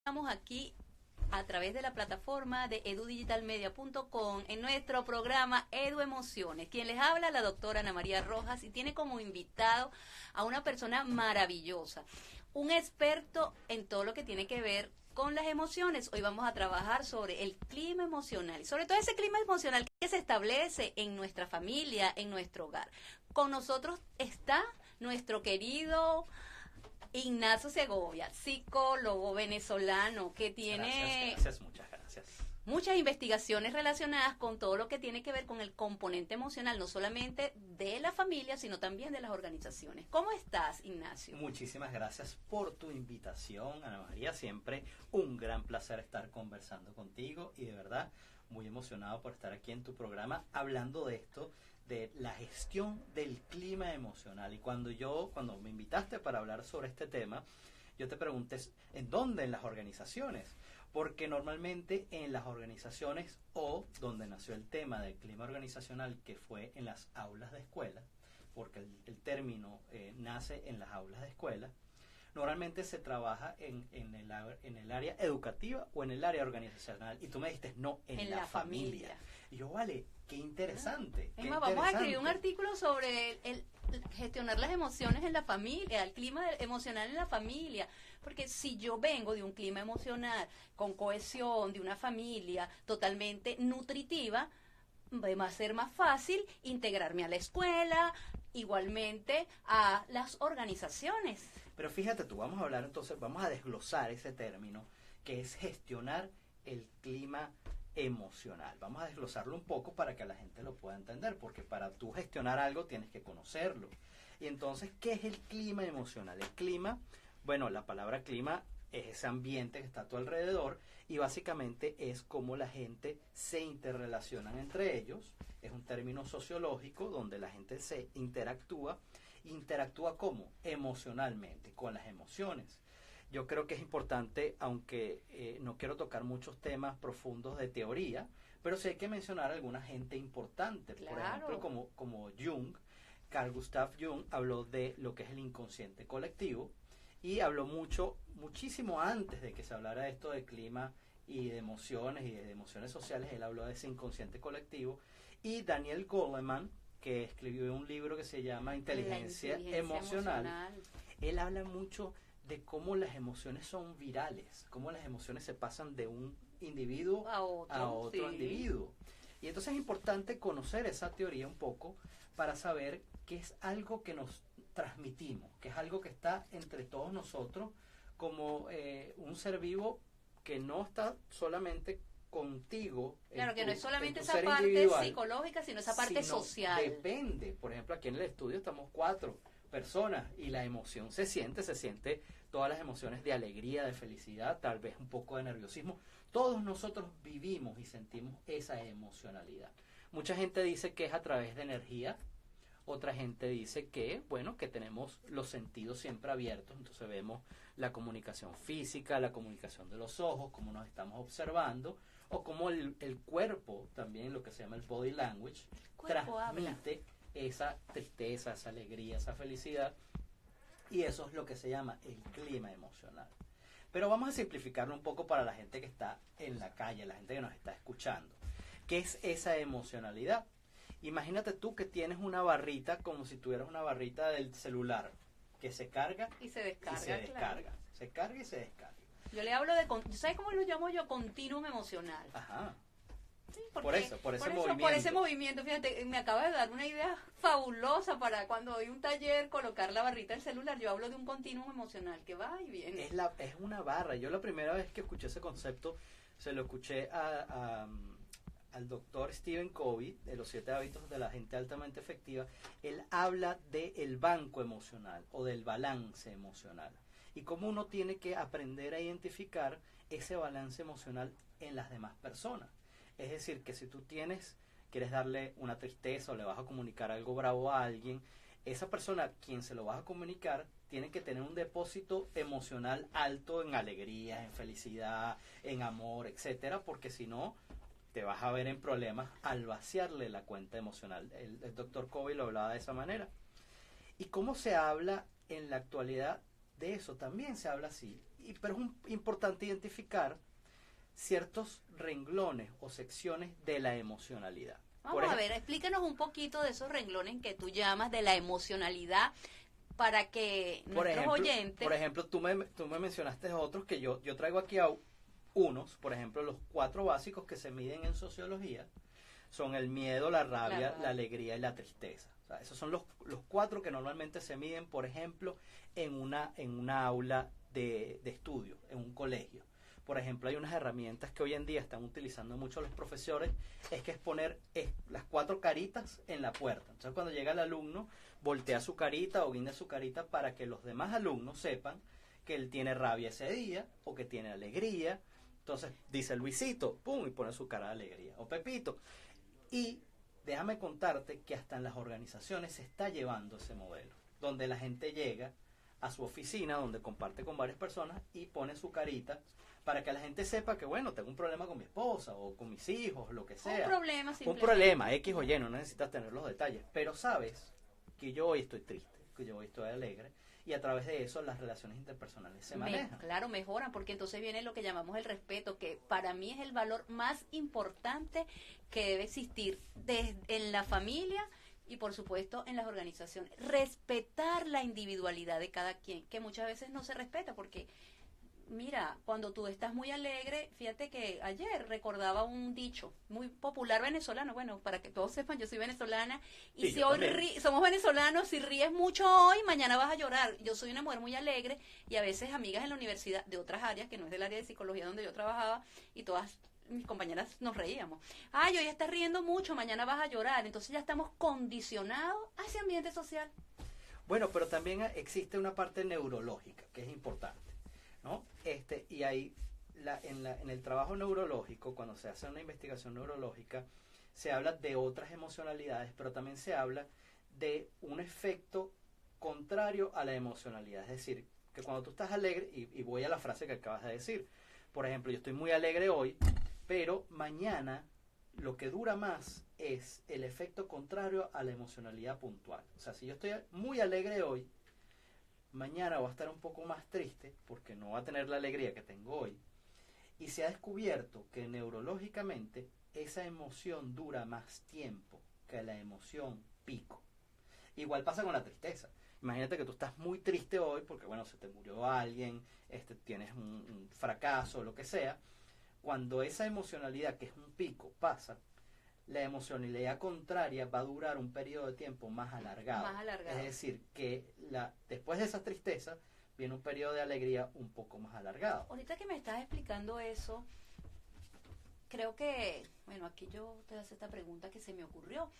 Estamos aquí a través de la plataforma de edudigitalmedia.com en nuestro programa Edu Emociones. Quien les habla, la doctora Ana María Rojas, y tiene como invitado a una persona maravillosa, un experto en todo lo que tiene que ver con las emociones. Hoy vamos a trabajar sobre el clima emocional, y sobre todo ese clima emocional que se establece en nuestra familia, en nuestro hogar. Con nosotros está nuestro querido Ignacio Segovia, psicólogo venezolano que tiene Muchas gracias. muchas investigaciones relacionadas con todo lo que tiene que ver con el componente emocional, no solamente de la familia, sino también de las organizaciones. ¿Cómo estás, Ignacio? Muchísimas gracias por tu invitación, Ana María. Siempre un gran placer estar conversando contigo y de verdad muy emocionado por estar aquí en tu programa hablando de esto, de la gestión del clima emocional. Y cuando me invitaste para hablar sobre este tema, yo te pregunté, ¿en dónde? En las organizaciones. Porque normalmente en las organizaciones, o donde nació el tema del clima organizacional, que fue en las aulas de escuela, porque el término nace en las aulas de escuela, normalmente se trabaja en el área educativa o en el área organizacional. Y tú me dijiste, no, en la familia. Y yo, vale, qué interesante. Es más, vamos a escribir un artículo sobre el gestionar las emociones en la familia, el clima emocional en la familia. Porque si yo vengo de un clima emocional con cohesión, de una familia totalmente nutritiva, va a ser más fácil integrarme a la escuela, igualmente a las organizaciones. Pero fíjate tú, vamos a hablar entonces, vamos a desglosar ese término que es gestionar el clima emocional. Vamos a desglosarlo un poco para que la gente lo pueda entender, porque para tú gestionar algo tienes que conocerlo. Y entonces, ¿qué es el clima emocional? El clima, bueno, la palabra clima es ese ambiente que está a tu alrededor y básicamente es cómo la gente se interrelaciona entre ellos. Es un término sociológico donde la gente se interactúa. ¿Interactúa cómo? Emocionalmente, con las emociones. Yo creo que es importante, aunque no quiero tocar muchos temas profundos de teoría, pero sí hay que mencionar a alguna gente importante. Claro. Por ejemplo, como Jung, Carl Gustav Jung habló de lo que es el inconsciente colectivo y habló muchísimo antes de que se hablara de esto de clima y de emociones sociales. Él habló de ese inconsciente colectivo. Y Daniel Goleman, que escribió un libro que se llama Inteligencia Emocional, él habla mucho de cómo las emociones son virales, cómo las emociones se pasan de un individuo a otro individuo. Y entonces es importante conocer esa teoría un poco para saber que es algo que nos transmitimos, que es algo que está entre todos nosotros como un ser vivo que no está solamente contigo. Claro, que no es solamente esa parte psicológica, sino esa parte social. Depende. Por ejemplo, aquí en el estudio estamos 4 personas y la emoción se siente todas las emociones de alegría, de felicidad, tal vez un poco de nerviosismo. Todos nosotros vivimos y sentimos esa emocionalidad. Mucha gente dice que es a través de energía. Otra gente dice que, bueno, que tenemos los sentidos siempre abiertos, entonces vemos la comunicación física, la comunicación de los ojos, cómo nos estamos observando, o cómo el cuerpo, también lo que se llama el body language, transmite esa tristeza, esa alegría, esa felicidad, y eso es lo que se llama el clima emocional. Pero vamos a simplificarlo un poco para la gente que está en la calle, la gente que nos está escuchando. ¿Qué es esa emocionalidad? Imagínate tú que tienes una barrita, como si tuvieras una barrita del celular, que se carga y se descarga. Claro. Se carga y se descarga. Yo le hablo de, ¿sabes cómo lo llamo yo? Continuum emocional. Ajá. Sí, por ese movimiento, fíjate, me acaba de dar una idea fabulosa para cuando doy un taller, colocar la barrita del celular. Yo hablo de un continuum emocional que va y viene. Es una barra. Yo la primera vez que escuché ese concepto, se lo escuché al doctor Stephen Covey, de los 7 hábitos de la gente altamente efectiva. Él habla del banco emocional o del balance emocional y cómo uno tiene que aprender a identificar ese balance emocional en las demás personas. Es decir, que si tú quieres darle una tristeza o le vas a comunicar algo bravo a alguien, esa persona a quien se lo vas a comunicar tiene que tener un depósito emocional alto en alegría, en felicidad, en amor, etcétera, porque si no te vas a ver en problemas al vaciarle la cuenta emocional. El doctor Covey lo hablaba de esa manera. ¿Y cómo se habla en la actualidad de eso? También se habla así. pero es importante identificar ciertos renglones o secciones de la emocionalidad. Vamos a ver, explícanos un poquito de esos renglones que tú llamas de la emocionalidad para que nuestros oyentes... Por ejemplo, tú me mencionaste otros que yo traigo aquí a unos, por ejemplo, los 4 básicos que se miden en sociología son el miedo, la rabia, la alegría y la tristeza. O sea, esos son los 4 que normalmente se miden, por ejemplo, en una aula de estudio, en un colegio. Por ejemplo, hay unas herramientas que hoy en día están utilizando mucho los profesores, es que es poner las 4 caritas en la puerta. Entonces, cuando llega el alumno, voltea su carita o guinda su carita para que los demás alumnos sepan que él tiene rabia ese día o que tiene alegría. Entonces, dice Luisito, pum, y pone su cara de alegría. O Pepito. Y déjame contarte que hasta en las organizaciones se está llevando ese modelo, donde la gente llega a su oficina, donde comparte con varias personas y pone su carita para que la gente sepa que, bueno, tengo un problema con mi esposa o con mis hijos, lo que sea. Un problema, X o Y, no necesitas tener los detalles. Pero sabes que yo hoy estoy triste, que yo hoy estoy alegre, y a través de eso las relaciones interpersonales se manejan. Claro, mejoran, porque entonces viene lo que llamamos el respeto, que para mí es el valor más importante que debe existir en la familia y por supuesto en las organizaciones. Respetar la individualidad de cada quien, que muchas veces no se respeta, porque mira, cuando tú estás muy alegre, fíjate que ayer recordaba un dicho muy popular venezolano, bueno, para que todos sepan, yo soy venezolana, y si hoy somos venezolanos, si ríes mucho hoy, mañana vas a llorar. Yo soy una mujer muy alegre, y a veces amigas en la universidad de otras áreas, que no es del área de psicología donde yo trabajaba, y todas mis compañeras nos reíamos. Ay, hoy estás riendo mucho, mañana vas a llorar. Entonces ya estamos condicionados a ese ambiente social. Bueno, pero también existe una parte neurológica que es importante, ¿no? Y ahí en el trabajo neurológico, cuando se hace una investigación neurológica, se habla de otras emocionalidades, pero también se habla de un efecto contrario a la emocionalidad. Es decir, que cuando tú estás alegre, y voy a la frase que acabas de decir, por ejemplo, yo estoy muy alegre hoy, pero mañana lo que dura más es el efecto contrario a la emocionalidad puntual. O sea, si yo estoy muy alegre hoy, mañana voy a estar un poco más triste porque no va a tener la alegría que tengo hoy. Y se ha descubierto que neurológicamente esa emoción dura más tiempo que la emoción pico. Igual pasa con la tristeza. Imagínate que tú estás muy triste hoy porque, bueno, se te murió alguien, tienes un fracaso, lo que sea. Cuando esa emocionalidad, que es un pico, pasa, la emocionalidad contraria va a durar un periodo de tiempo más alargado. Es decir, que después de esa tristeza viene un periodo de alegría un poco más alargado. Ahorita que me estás explicando eso, creo que, bueno, aquí yo te hago esta pregunta que se me ocurrió.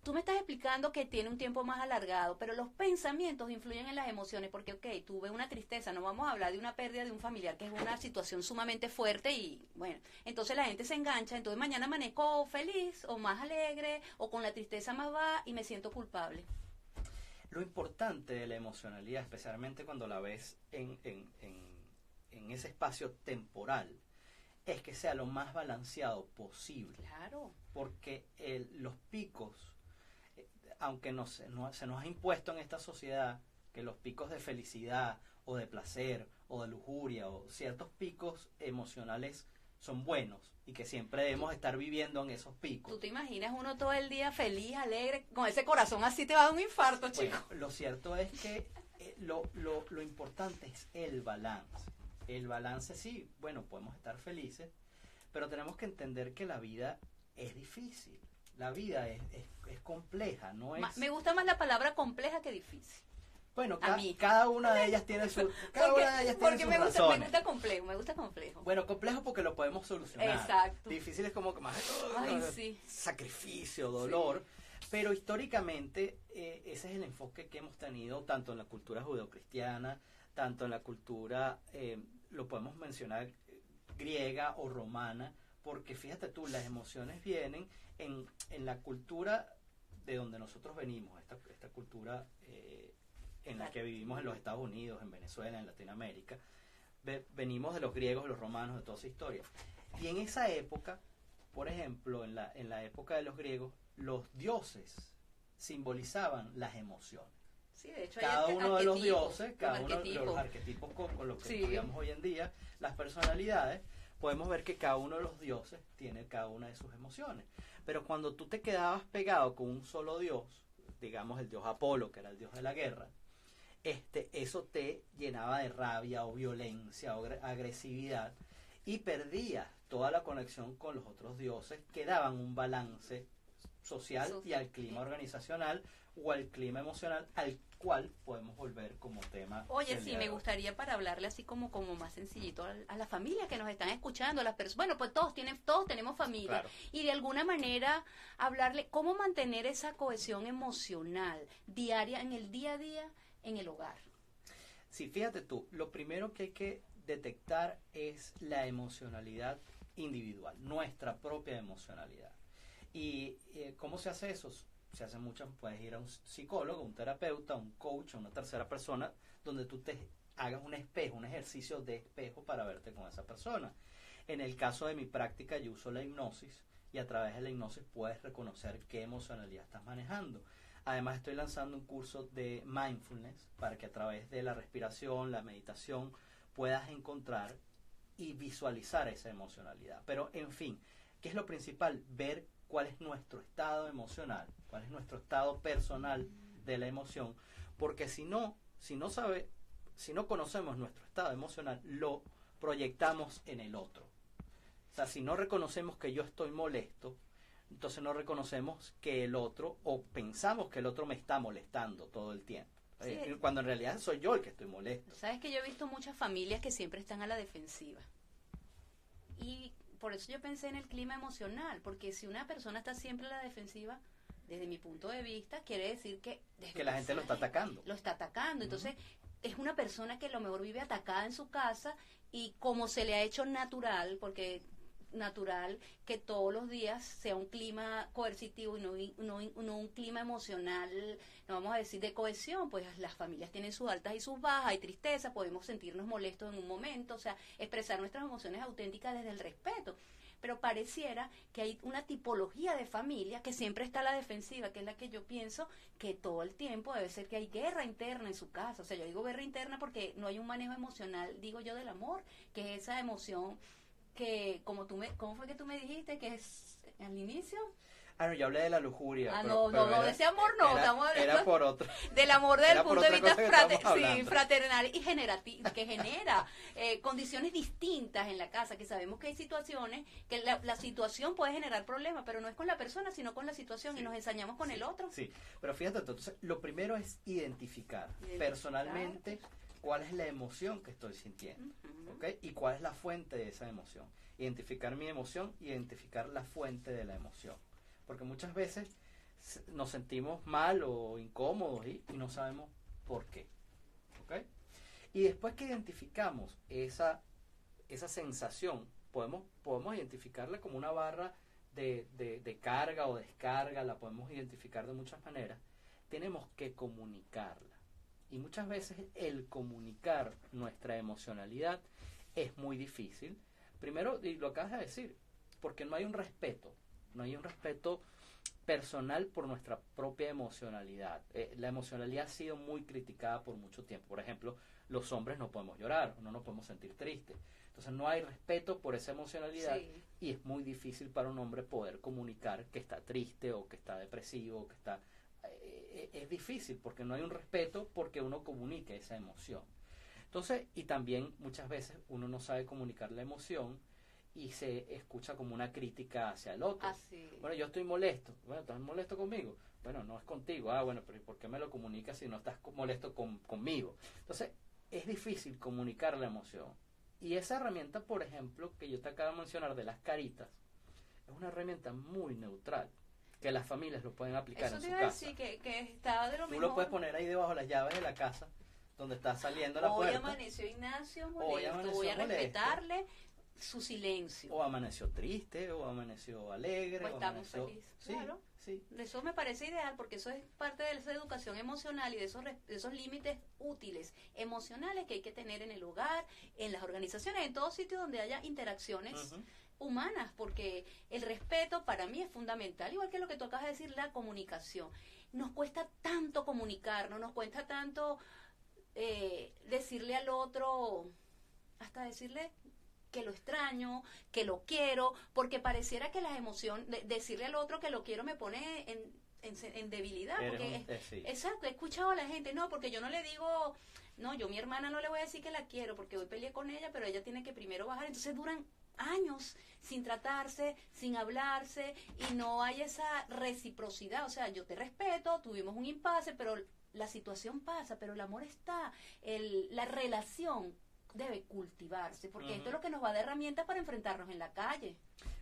Tú me estás explicando que tiene un tiempo más alargado, pero los pensamientos influyen en las emociones, porque, ok, tuve una tristeza, no vamos a hablar de una pérdida de un familiar, que es una situación sumamente fuerte y, bueno, entonces la gente se engancha, entonces mañana amanezco feliz o más alegre o con la tristeza más baja y me siento culpable. Lo importante de la emocionalidad, especialmente cuando la ves en ese espacio temporal, es que sea lo más balanceado posible. Claro. Porque los picos, aunque se nos ha impuesto en esta sociedad que los picos de felicidad o de placer o de lujuria o ciertos picos emocionales son buenos y que siempre debemos estar viviendo en esos picos. ¿Tú te imaginas uno todo el día feliz, alegre, con ese corazón así te va a dar un infarto, chico? Bueno, lo cierto es que lo importante es el balance. El balance sí, bueno, podemos estar felices, pero tenemos que entender que la vida es difícil. La vida es compleja, no es... Me gusta más la palabra compleja que difícil. Bueno, cada una de ellas tiene su razones. Me gusta complejo. Bueno, complejo porque lo podemos solucionar. Exacto. Difícil es como que más sí. Sacrificio, dolor. Sí. Pero históricamente ese es el enfoque que hemos tenido tanto en la cultura judeocristiana, tanto en la cultura, lo podemos mencionar, griega o romana, porque fíjate tú, las emociones vienen en la cultura de donde nosotros venimos, esta cultura en la que vivimos en los Estados Unidos, en Venezuela, en Latinoamérica. Venimos de los griegos, de los romanos, de toda esa historia. Y en esa época, por ejemplo, en la época de los griegos, los dioses simbolizaban las emociones. Sí, de hecho cada hay uno de los arquetipos, dioses, cada uno de los arquetipos con los que estudiamos hoy en día, las personalidades, podemos ver que cada uno de los dioses tiene cada una de sus emociones. Pero cuando tú te quedabas pegado con un solo dios, digamos el dios Apolo, que era el dios de la guerra, eso te llenaba de rabia o violencia o agresividad y perdías toda la conexión con los otros dioses que daban un balance social y al clima organizacional o al clima emocional al cual podemos volver como tema. Oye, sí, me gustaría para hablarle así como más sencillito a las familias que nos están escuchando, a las personas, bueno, pues todos tenemos familia, claro. Y de alguna manera hablarle cómo mantener esa cohesión emocional diaria, en el día a día, en el hogar. Sí, fíjate tú, lo primero que hay que detectar es la emocionalidad individual, nuestra propia emocionalidad. ¿Y cómo se hace eso? Se hace muchas, puedes ir a un psicólogo, un terapeuta, un coach, una tercera persona, donde tú te hagas un espejo, un ejercicio de espejo para verte con esa persona. En el caso de mi práctica, yo uso la hipnosis y a través de la hipnosis puedes reconocer qué emocionalidad estás manejando. Además, estoy lanzando un curso de mindfulness para que a través de la respiración, la meditación, puedas encontrar y visualizar esa emocionalidad. Pero, en fin, ¿qué es lo principal? Ver cuál es nuestro estado emocional, cuál es nuestro estado personal de la emoción, porque si no conocemos nuestro estado emocional, lo proyectamos en el otro. O sea, si no reconocemos que yo estoy molesto, entonces no reconocemos que el otro, o pensamos que el otro me está molestando todo el tiempo. Sí. Cuando en realidad soy yo el que estoy molesto. Sabes que yo he visto muchas familias que siempre están a la defensiva. Y por eso yo pensé en el clima emocional, porque si una persona está siempre a la defensiva, desde mi punto de vista, quiere decir que la gente lo está atacando. Lo está atacando. Entonces, es una persona que a lo mejor vive atacada en su casa y como se le ha hecho natural, porque natural que todos los días sea un clima coercitivo y no un clima emocional, no vamos a decir de cohesión, pues las familias tienen sus altas y sus bajas, hay tristeza, podemos sentirnos molestos en un momento, o sea, expresar nuestras emociones auténticas desde el respeto. Pero pareciera que hay una tipología de familia que siempre está a la defensiva, que es la que yo pienso que todo el tiempo debe ser que hay guerra interna en su casa. O sea, yo digo guerra interna porque no hay un manejo emocional, digo yo, del amor, que es esa emoción que, ¿cómo fue que tú me dijiste que es al inicio? Ah, no, yo hablé de la lujuria. No, de ese amor no, estamos hablando era por otro. Del amor desde el punto de vista fraternal y generativo, que genera condiciones distintas en la casa, que sabemos que hay situaciones, que la situación puede generar problemas, pero no es con la persona, sino con la situación, y nos ensañamos con el otro. Sí, pero fíjate, entonces, lo primero es identificar personalmente cuál es la emoción que estoy sintiendo, ¿okay? Y cuál es la fuente de esa emoción. Identificar mi emoción, identificar la fuente de la emoción. Porque muchas veces nos sentimos mal o incómodos y no sabemos por qué. ¿Okay? Y después que identificamos esa sensación, podemos identificarla como una barra de carga o descarga, la podemos identificar de muchas maneras. Tenemos que comunicarla. Y muchas veces el comunicar nuestra emocionalidad es muy difícil. Primero, y lo acabas de decir, porque no hay un respeto. No hay un respeto personal por nuestra propia emocionalidad. La emocionalidad ha sido muy criticada por mucho tiempo. Por ejemplo, los hombres no podemos llorar, no nos podemos sentir tristes. Entonces no hay respeto por esa emocionalidad y es muy difícil para un hombre poder comunicar que está triste o que está depresivo o que está... es difícil porque no hay un respeto porque uno comunica esa emoción. Entonces, y también muchas veces uno no sabe comunicar la emoción y se escucha como una crítica hacia el otro. Bueno, yo estoy molesto. Bueno, ¿estás molesto conmigo? Bueno, no es contigo. Ah, bueno, pero ¿por qué me lo comunicas si no estás molesto conmigo? Entonces, es difícil comunicar la emoción. Y esa herramienta, por ejemplo, que yo te acabo de mencionar de las caritas, es una herramienta muy neutral, que las familias lo pueden aplicar en su casa. Eso te iba a decir, que está de lo mejor. Tú lo puedes poner ahí debajo de las llaves de la casa, donde está saliendo la puerta. Hoy amaneció Ignacio molesto, voy a respetarle su silencio. O amaneció triste, o amaneció alegre. O estamos felices. Sí, claro. Sí. Eso me parece ideal porque eso es parte de esa educación emocional y de esos límites útiles emocionales que hay que tener en el hogar, en las organizaciones, en todo sitio donde haya interacciones humanas, porque el respeto para mí es fundamental, igual que lo que tú acabas de decir, la comunicación. nos cuesta tanto comunicarnos, nos cuesta tanto decirle al otro, hasta decirle que lo extraño, que lo quiero, porque pareciera que las emociones, decirle al otro que lo quiero me pone en debilidad. Porque sí. Exacto, he escuchado a la gente, no, porque yo no le digo, no, yo a mi hermana no le voy a decir que la quiero, porque hoy peleé con ella, pero ella tiene que primero bajar, entonces duran años sin tratarse, sin hablarse, y no hay esa reciprocidad. O sea, yo te respeto, tuvimos un impasse, pero la situación pasa, pero el amor está, la relación debe cultivarse, porque esto es lo que nos va a dar herramientas para enfrentarnos en la calle.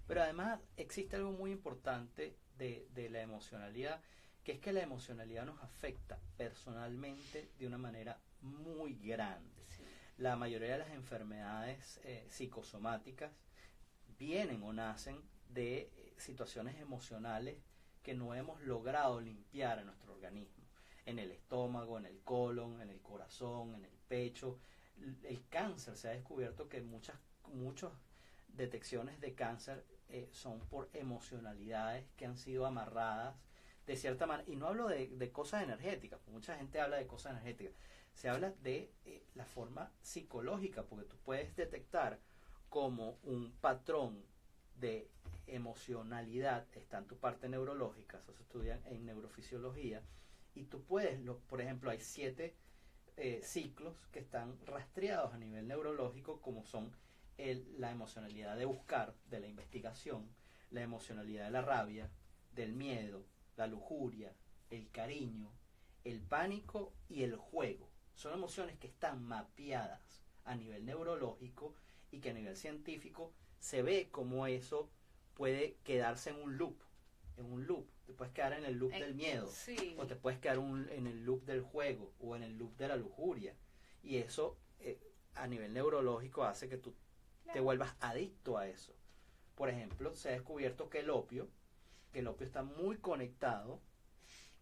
Pero además existe algo muy importante de la emocionalidad, que es que la emocionalidad nos afecta personalmente de una manera muy grande. Sí. La mayoría de las enfermedades psicosomáticas vienen o nacen de situaciones emocionales que no hemos logrado limpiar en nuestro organismo, en el estómago, en el colon, en el corazón, en el pecho. El cáncer, se ha descubierto que muchas detecciones de cáncer son por emocionalidades que han sido amarradas de cierta manera, y no hablo de cosas energéticas, mucha gente habla de cosas energéticas, se habla de la forma psicológica, porque tú puedes detectar como un patrón de emocionalidad está en tu parte neurológica, eso se estudia en neurofisiología, y tú puedes, por ejemplo, hay 7 ciclos que están rastreados a nivel neurológico, como son la emocionalidad de buscar, de la investigación, la emocionalidad de la rabia, del miedo, la lujuria, el cariño, el pánico y el juego. Son emociones que están mapeadas a nivel neurológico y que a nivel científico se ve como eso puede quedarse en un loop. Te puedes quedar en el loop del miedo, sí, o te puedes quedar en el loop del juego, o en el loop de la lujuria. Y eso a nivel neurológico hace que tú te vuelvas adicto a eso. Por ejemplo, se ha descubierto que el opio está muy conectado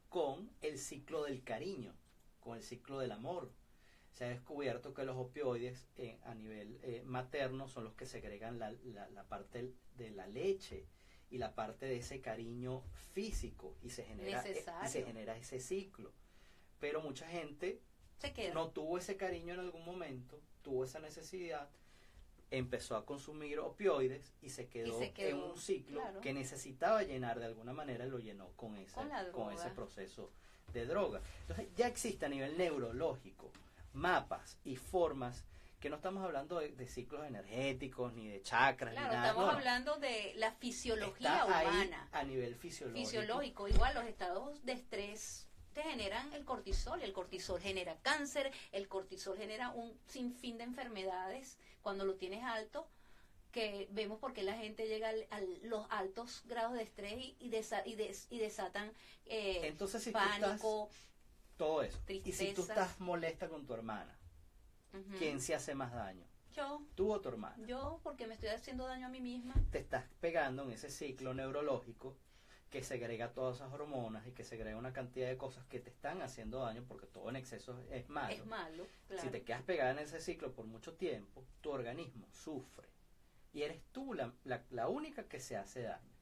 con el ciclo del cariño, con el ciclo del amor. Se ha descubierto que los opioides a nivel materno son los que segregan la parte de la leche y la parte de ese cariño físico, y se genera ese ciclo. Pero mucha gente no tuvo ese cariño en algún momento, tuvo esa necesidad, empezó a consumir opioides y se quedó en un ciclo que necesitaba llenar de alguna manera, y lo llenó con ese proceso de droga. Entonces ya existe a nivel neurológico mapas y formas, que no estamos hablando de ciclos energéticos ni de chakras, ni nada. Estamos hablando de la fisiología humana. A nivel fisiológico. Igual los estados de estrés te generan el cortisol, y el cortisol genera cáncer, el cortisol genera un sinfín de enfermedades cuando lo tienes alto, que vemos por qué la gente llega a los altos grados de estrés y desatan entonces, si pánico, todo eso. Tristezas. Y si tú estás molesta con tu hermana, ¿quién se hace más daño? Yo. ¿Tú o tu hermana? Yo, porque me estoy haciendo daño a mí misma. Te estás pegando en ese ciclo neurológico que segrega todas esas hormonas y que segrega una cantidad de cosas que te están haciendo daño, porque todo en exceso es malo. Es malo, claro. Si te quedas pegada en ese ciclo por mucho tiempo, tu organismo sufre. Y eres tú la única que se hace daño.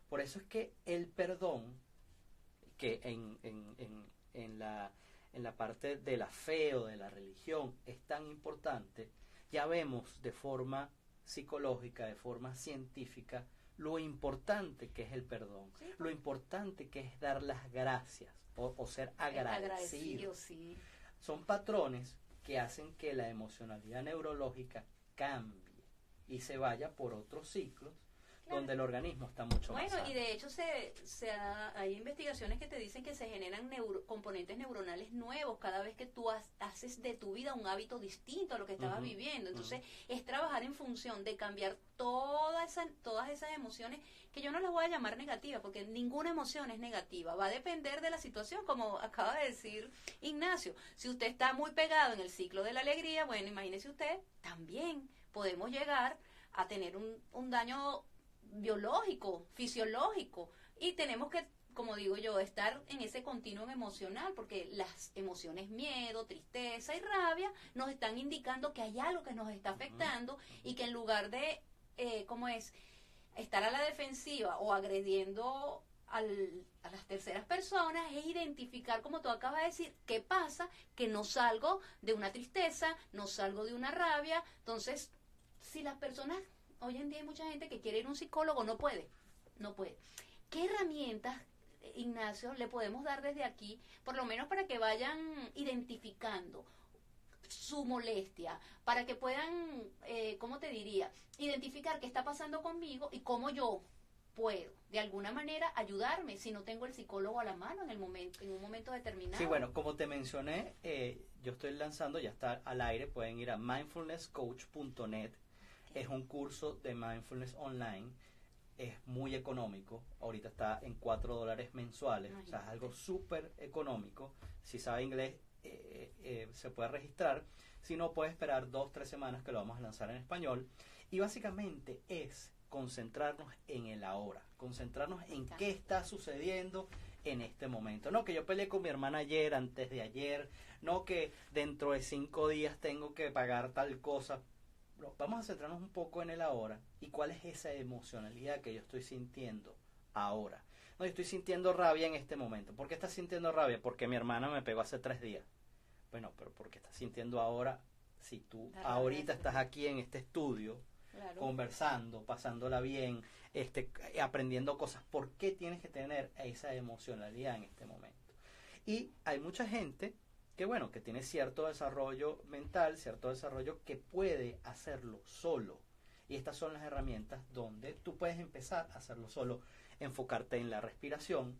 Por eso es que el perdón, que en la parte de la fe o de la religión es tan importante, ya vemos de forma psicológica, de forma científica, lo importante que es el perdón, sí, lo importante que es dar las gracias o ser agradecido. Sí. Son patrones que hacen que la emocionalidad neurológica cambie y se vaya por otros ciclos, donde el organismo está mucho más sano. Y de hecho hay investigaciones que te dicen que se generan componentes neuronales nuevos cada vez que tú haces de tu vida un hábito distinto a lo que estabas viviendo. Entonces, es trabajar en función de cambiar todas esas emociones, que yo no las voy a llamar negativas, porque ninguna emoción es negativa. Va a depender de la situación, como acaba de decir Ignacio. Si usted está muy pegado en el ciclo de la alegría, bueno, imagínese usted, también podemos llegar a tener un daño biológico, fisiológico, y tenemos que, como digo yo, estar en ese continuum emocional, porque las emociones miedo, tristeza y rabia nos están indicando que hay algo que nos está afectando, y que en lugar de estar a la defensiva o agrediendo a las terceras personas es identificar, como tú acabas de decir, qué pasa, que no salgo de una tristeza, no salgo de una rabia. Entonces, si las personas, hoy en día hay mucha gente que quiere ir a un psicólogo, no puede. ¿Qué herramientas, Ignacio, le podemos dar desde aquí, por lo menos para que vayan identificando su molestia, para que puedan, ¿cómo te diría?, identificar qué está pasando conmigo y cómo yo puedo, de alguna manera, ayudarme si no tengo el psicólogo a la mano en un momento determinado? Sí, bueno, como te mencioné, yo estoy lanzando, ya está al aire, pueden ir a mindfulnesscoach.net. Es un curso de mindfulness online, es muy económico, ahorita está en $4 mensuales, o sea, es algo súper económico. Si sabe inglés, se puede registrar, si no, puede esperar 2-3 semanas que lo vamos a lanzar en español. Y básicamente es concentrarnos en el ahora, concentrarnos en qué está sucediendo en este momento. No que yo peleé con mi hermana ayer, antes de ayer, no que dentro de 5 días tengo que pagar tal cosa. No, vamos a centrarnos un poco en el ahora y cuál es esa emocionalidad que yo estoy sintiendo ahora. No, yo estoy sintiendo rabia en este momento. ¿Por qué estás sintiendo rabia? Porque mi hermana me pegó hace 3 días. Bueno, pero ¿por qué estás sintiendo ahora? Si tú ahorita estás aquí en este estudio, claro, conversando, pasándola bien, aprendiendo cosas, ¿por qué tienes que tener esa emocionalidad en este momento? Y hay mucha gente que, bueno, que tiene cierto desarrollo mental, cierto desarrollo que puede hacerlo solo. Y estas son las herramientas donde tú puedes empezar a hacerlo solo. Enfocarte en la respiración,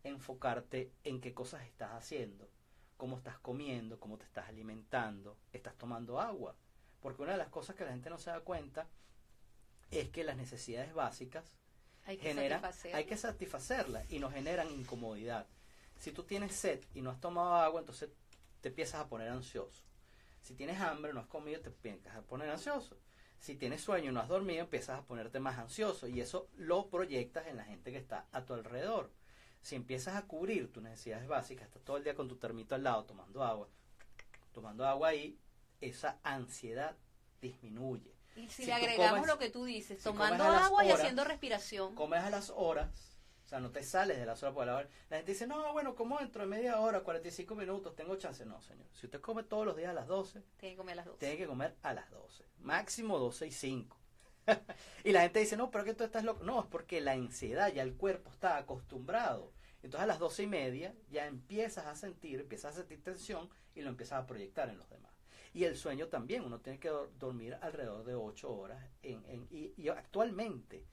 enfocarte en qué cosas estás haciendo, cómo estás comiendo, cómo te estás alimentando, estás tomando agua. Porque una de las cosas que la gente no se da cuenta es que las necesidades básicas hay que satisfacerlas y nos generan incomodidad. Si tú tienes sed y no has tomado agua, entonces te empiezas a poner ansioso. Si tienes hambre, no has comido, te empiezas a poner ansioso. Si tienes sueño y no has dormido, empiezas a ponerte más ansioso y eso lo proyectas en la gente que está a tu alrededor. Si empiezas a cubrir tus necesidades básicas, estás todo el día con tu termito al lado tomando agua ahí, esa ansiedad disminuye. Y si le agregamos lo que tú dices, tomando agua y haciendo respiración. Comes a las horas. O sea, no te sales de las horas por la gente dice, no, bueno, como dentro de media hora, 45 minutos, tengo chance. No, señor. Si usted come todos los días a las 12, tiene que comer a las 12. Tiene que comer a las 12. Máximo 12:05. Y la gente dice, no, pero que tú estás loco. No, es porque la ansiedad, ya el cuerpo está acostumbrado. Entonces a las 12:30 ya empiezas a sentir tensión y lo empiezas a proyectar en los demás. Y el sueño también, uno tiene que dormir alrededor de 8 horas. Y actualmente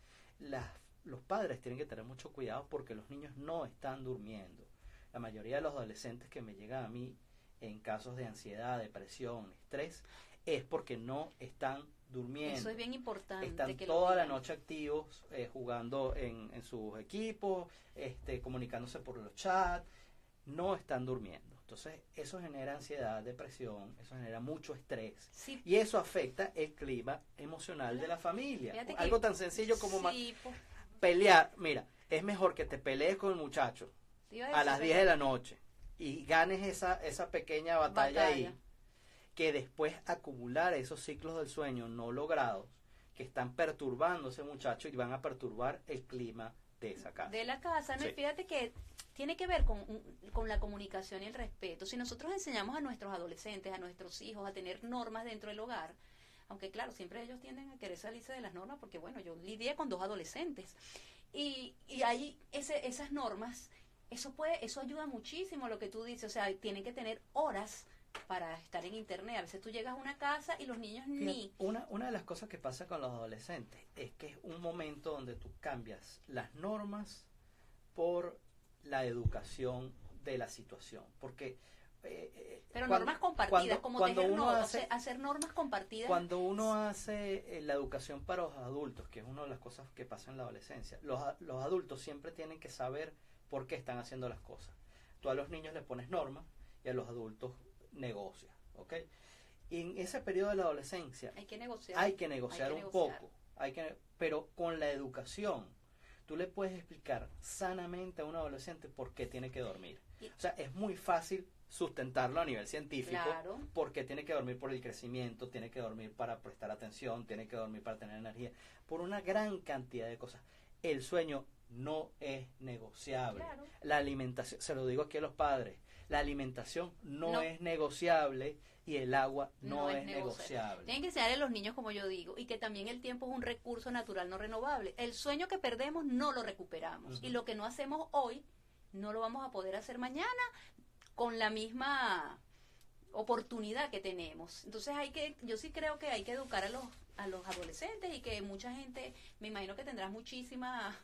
los padres tienen que tener mucho cuidado porque los niños no están durmiendo. La mayoría de los adolescentes que me llegan a mí en casos de ansiedad, depresión, estrés, es porque no están durmiendo. Eso es bien importante. Están toda la noche activos, jugando en sus equipos, comunicándose por los chats, no están durmiendo. Entonces, eso genera ansiedad, depresión, eso genera mucho estrés. Sí. Y eso afecta el clima emocional de la familia. Algo tan sencillo como pelear. Mira, es mejor que te pelees con el muchacho a las 10 de la noche y ganes esa pequeña batalla ahí, que después acumular esos ciclos del sueño no logrados que están perturbando a ese muchacho y van a perturbar el clima de esa casa. De la casa, ¿no? Sí. Y fíjate que tiene que ver con la comunicación y el respeto. Si nosotros enseñamos a nuestros adolescentes, a nuestros hijos a tener normas dentro del hogar, aunque claro, siempre ellos tienden a querer salirse de las normas porque bueno, yo lidié con 2 adolescentes y ahí esas normas, eso ayuda muchísimo a lo que tú dices, o sea, tienen que tener horas para estar en internet. A veces tú llegas a una casa y los niños ni... Una de las cosas que pasa con los adolescentes es que es un momento donde tú cambias las normas por la educación de la situación, porque pero normas compartidas, como hacer normas compartidas. Cuando uno hace la educación para los adultos, que es una de las cosas que pasa en la adolescencia, los adultos siempre tienen que saber por qué están haciendo las cosas. Tú a los niños les pones normas y a los adultos negocias, ¿ok? Y en ese periodo de la adolescencia hay que negociar un poco, pero con la educación tú le puedes explicar sanamente a un adolescente por qué tiene que dormir. O sea, es muy fácil sustentarlo a nivel científico, claro, porque tiene que dormir por el crecimiento, tiene que dormir para prestar atención, tiene que dormir para tener energía, por una gran cantidad de cosas. El sueño no es negociable. Claro. La alimentación, se lo digo aquí a los padres, la alimentación no es negociable y el agua no es negociable. Tienen que enseñar a los niños, como yo digo, y que también el tiempo es un recurso natural no renovable. El sueño que perdemos no lo recuperamos. Y lo que no hacemos hoy, no lo vamos a poder hacer mañana con la misma oportunidad que tenemos. Entonces yo sí creo que hay que educar a los adolescentes, y que mucha gente, me imagino que tendrás muchísima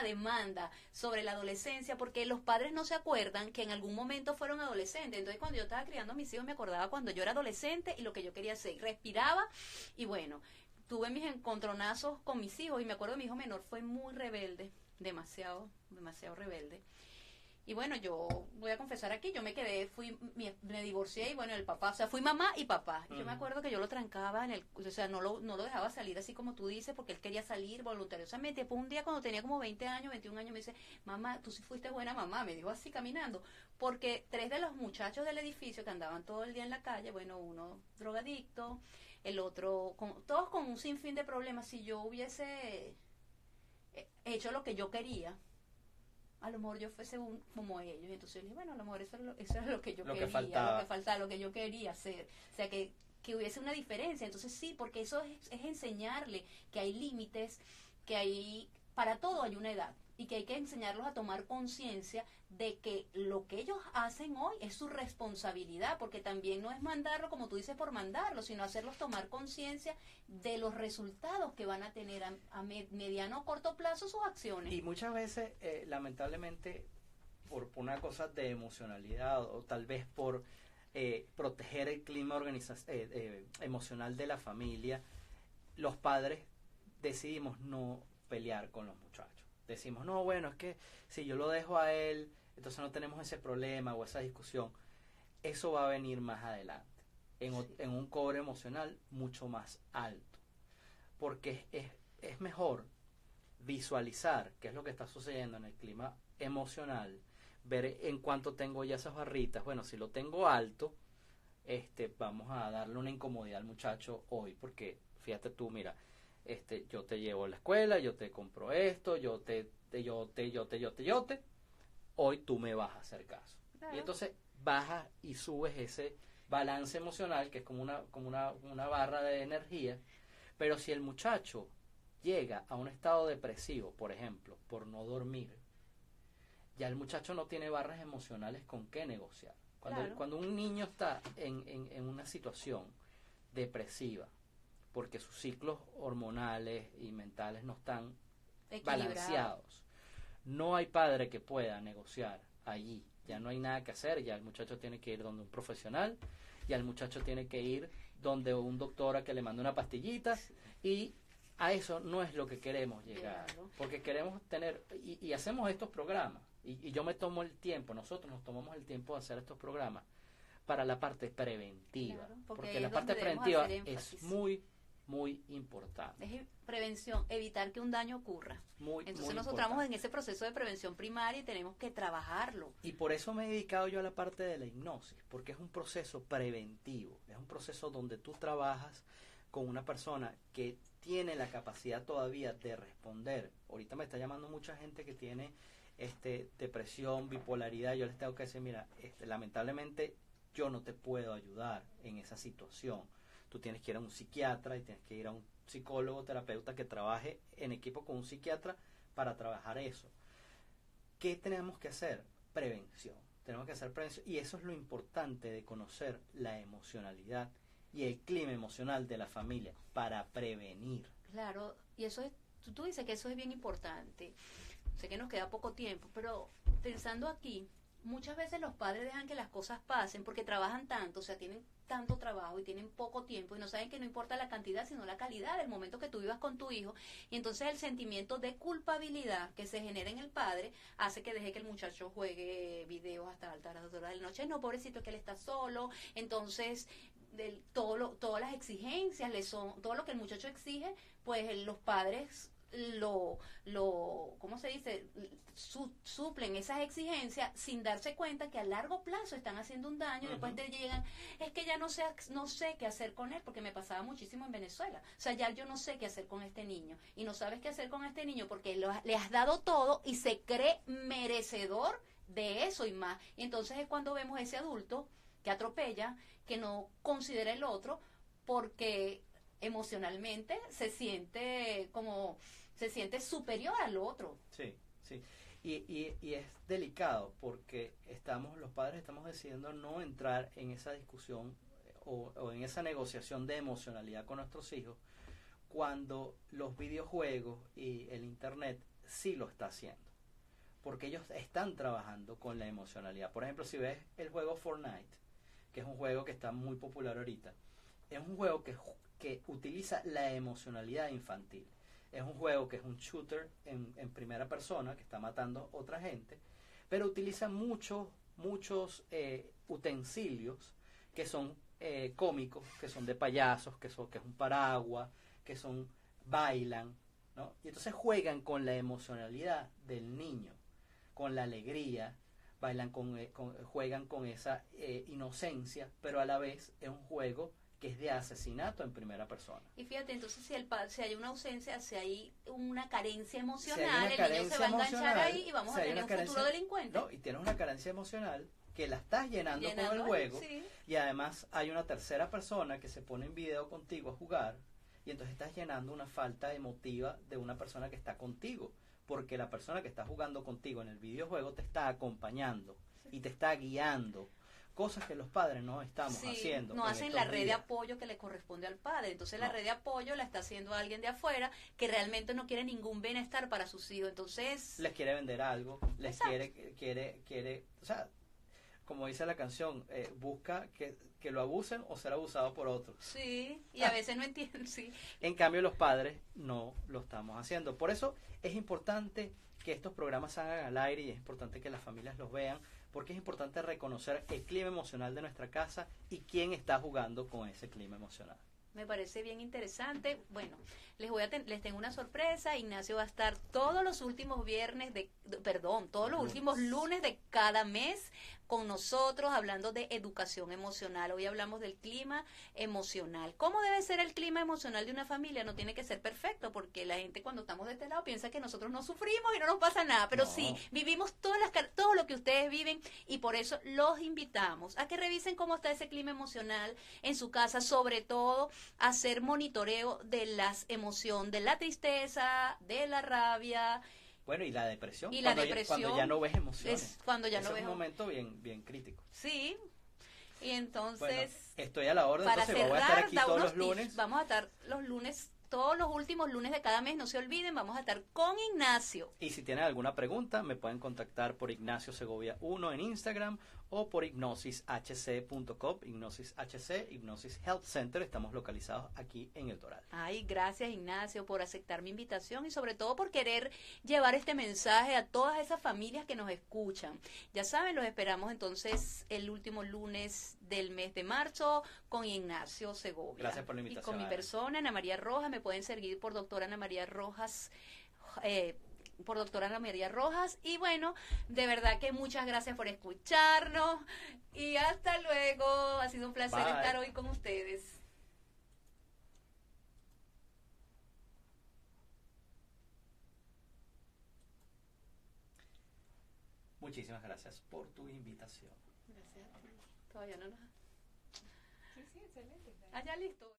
demanda sobre la adolescencia, porque los padres no se acuerdan que en algún momento fueron adolescentes. Entonces, cuando yo estaba criando a mis hijos, me acordaba cuando yo era adolescente y lo que yo quería hacer, respiraba, y bueno, tuve mis encontronazos con mis hijos, y me acuerdo, mi hijo menor fue muy rebelde, demasiado rebelde. Y bueno, yo voy a confesar aquí, yo me divorcié, y bueno, el papá, o sea, fui mamá y papá. Yo me acuerdo que yo lo trancaba o sea, no lo dejaba salir así como tú dices, porque él quería salir voluntariosamente. Después un día, cuando tenía como 20 años, 21 años, me dice, mamá, tú sí fuiste buena mamá, me dijo así caminando, porque 3 de los muchachos del edificio que andaban todo el día en la calle, bueno, uno drogadicto, el otro, todos con un sinfín de problemas. Si yo hubiese hecho lo que yo quería, a lo mejor yo fuese como ellos. Y entonces yo dije, bueno, a lo mejor eso era lo que yo quería, lo que yo quería hacer. O sea, que hubiese una diferencia. Entonces sí, porque eso es enseñarle que hay límites, que para todo hay una edad, y que hay que enseñarlos a tomar conciencia de que lo que ellos hacen hoy es su responsabilidad, porque también no es mandarlo, como tú dices, por mandarlo, sino hacerlos tomar conciencia de los resultados que van a tener a mediano o corto plazo sus acciones. Y muchas veces, lamentablemente, por una cosa de emocionalidad, o tal vez por proteger el clima emocional de la familia, los padres decidimos no pelear con los muchachos. Decimos, no, bueno, es que si yo lo dejo a él, entonces no tenemos ese problema o esa discusión. Eso va a venir más adelante, en un cobre emocional mucho más alto. Porque es mejor visualizar qué es lo que está sucediendo en el clima emocional, ver en cuánto tengo ya esas barritas. Bueno, si lo tengo alto, vamos a darle una incomodidad al muchacho hoy, porque fíjate tú, mira, yo te llevo a la escuela, yo te compro esto, hoy tú me vas a hacer caso. Claro. Y entonces bajas y subes ese balance emocional, que es como una barra de energía. Pero si el muchacho llega a un estado depresivo, por ejemplo, por no dormir, ya el muchacho no tiene barras emocionales con qué negociar. Cuando un niño está en una situación depresiva, porque sus ciclos hormonales y mentales no están balanceados, no hay padre que pueda negociar allí. Ya no hay nada que hacer, ya el muchacho tiene que ir donde un profesional, ya el muchacho tiene que ir donde un doctor a que le mande una pastillita, y a eso no es lo que queremos llegar. Claro. Porque queremos tener, y hacemos estos programas, y yo me tomo el tiempo, nosotros nos tomamos el tiempo de hacer estos programas para la parte preventiva. Claro, porque la parte preventiva es muy importante. Es prevención, evitar que un daño ocurra. Entonces nosotros estamos en ese proceso de prevención primaria y tenemos que trabajarlo. Y por eso me he dedicado yo a la parte de la hipnosis, porque es un proceso preventivo, es un proceso donde tú trabajas con una persona que tiene la capacidad todavía de responder. Ahorita me está llamando mucha gente que tiene depresión, bipolaridad. Yo les tengo que decir, mira, lamentablemente yo no te puedo ayudar en esa situación. Tú tienes que ir a un psiquiatra y tienes que ir a un psicólogo, terapeuta que trabaje en equipo con un psiquiatra para trabajar eso. ¿Qué tenemos que hacer? Prevención. Tenemos que hacer prevención, y eso es lo importante de conocer la emocionalidad y el clima emocional de la familia para prevenir. Claro, y eso es, tú dices que eso es bien importante. Sé que nos queda poco tiempo, pero pensando aquí, muchas veces los padres dejan que las cosas pasen porque trabajan tanto, o sea, tienen tanto trabajo y tienen poco tiempo, y no saben que no importa la cantidad sino la calidad del momento que tú vivas con tu hijo. Y entonces el sentimiento de culpabilidad que se genera en el padre hace que deje que el muchacho juegue videos hasta altas horas de la noche. No, pobrecito, que él está solo. Entonces todas las exigencias todo lo que el muchacho exige, pues los padres ¿cómo se dice? Suplen esas exigencias sin darse cuenta que a largo plazo están haciendo un daño. Y después te llegan, es que ya no sé qué hacer con él, porque me pasaba muchísimo en Venezuela. O sea, ya yo no sé qué hacer con este niño, y no sabes qué hacer con este niño porque le has dado todo y se cree merecedor de eso y más. Y entonces es cuando vemos ese adulto que atropella, que no considera el otro, porque emocionalmente se siente superior al otro. Sí, sí. Y es delicado porque los padres estamos decidiendo no entrar en esa discusión o en esa negociación de emocionalidad con nuestros hijos, cuando los videojuegos y el internet sí lo está haciendo, porque ellos están trabajando con la emocionalidad. Por ejemplo, si ves el juego Fortnite, que es un juego que está muy popular ahorita, es un juego que utiliza la emocionalidad infantil. Es un juego que es un shooter en primera persona, que está matando otra gente, pero utiliza muchos utensilios que son cómicos, que son de payasos, que es un paraguas, bailan, ¿no? Y entonces juegan con la emocionalidad del niño, con la alegría, bailan juegan con esa inocencia, pero a la vez es un juego que es de asesinato en primera persona. Y fíjate, entonces si hay una ausencia, si hay una carencia emocional, el niño se va a enganchar ahí y vamos a tener un futuro delincuente. No, y tienes una carencia emocional que la estás llenando con el juego, sí. Y además hay una tercera persona que se pone en video contigo a jugar, y entonces estás llenando una falta emotiva de una persona que está contigo, porque la persona que está jugando contigo en el videojuego te está acompañando y te está guiando. Cosas que los padres no estamos haciendo. No hacen la red de apoyo que le corresponde al padre. Entonces la red de apoyo la está haciendo alguien de afuera que realmente no quiere ningún bienestar para sus hijos. Entonces les quiere vender algo, les quiere, o sea, como dice la canción, busca que lo abusen o ser abusado por otros. Sí, y a veces no entienden, sí. En cambio los padres no lo estamos haciendo. Por eso es importante que estos programas salgan al aire y es importante que las familias los vean, porque es importante reconocer el clima emocional de nuestra casa y quién está jugando con ese clima emocional. Me parece bien interesante. Bueno, les tengo una sorpresa. Ignacio va a estar todos los últimos últimos lunes de cada mes con nosotros hablando de educación emocional. Hoy hablamos del clima emocional. ¿Cómo debe ser el clima emocional de una familia? No tiene que ser perfecto, porque la gente cuando estamos de este lado piensa que nosotros no sufrimos y no nos pasa nada, pero sí, vivimos todo lo que ustedes viven, y por eso los invitamos a que revisen cómo está ese clima emocional en su casa, sobre todo hacer monitoreo de las emociones, de la tristeza, de la rabia. Bueno, y la depresión. Y cuando ya no ves emociones. Cuando ya no ves. Es un momento bien crítico. Sí. Y entonces. Bueno, estoy a la orden, para entonces cerrar, voy a estar aquí todos los lunes. Vamos a estar los lunes, todos los últimos lunes de cada mes, no se olviden, vamos a estar con Ignacio. Y si tienen alguna pregunta, me pueden contactar por Ignacio Segovia 1 en Instagram o por hipnosishc.com, Hipnosis HC, Hipnosis Health Center. Estamos localizados aquí en El Doral. Ay, gracias Ignacio por aceptar mi invitación y sobre todo por querer llevar este mensaje a todas esas familias que nos escuchan. Ya saben, los esperamos entonces el último lunes del mes de marzo con Ignacio Segovia. Gracias por la invitación. Y con mi persona, Ana María Rojas. Me pueden seguir por doctora Ana María Rojas, y bueno, de verdad que muchas gracias por escucharnos y hasta luego. Ha sido un placer estar hoy con ustedes. Muchísimas gracias por tu invitación. Gracias a ti. Todavía no nos... Sí, excelente. Ah, ya listo.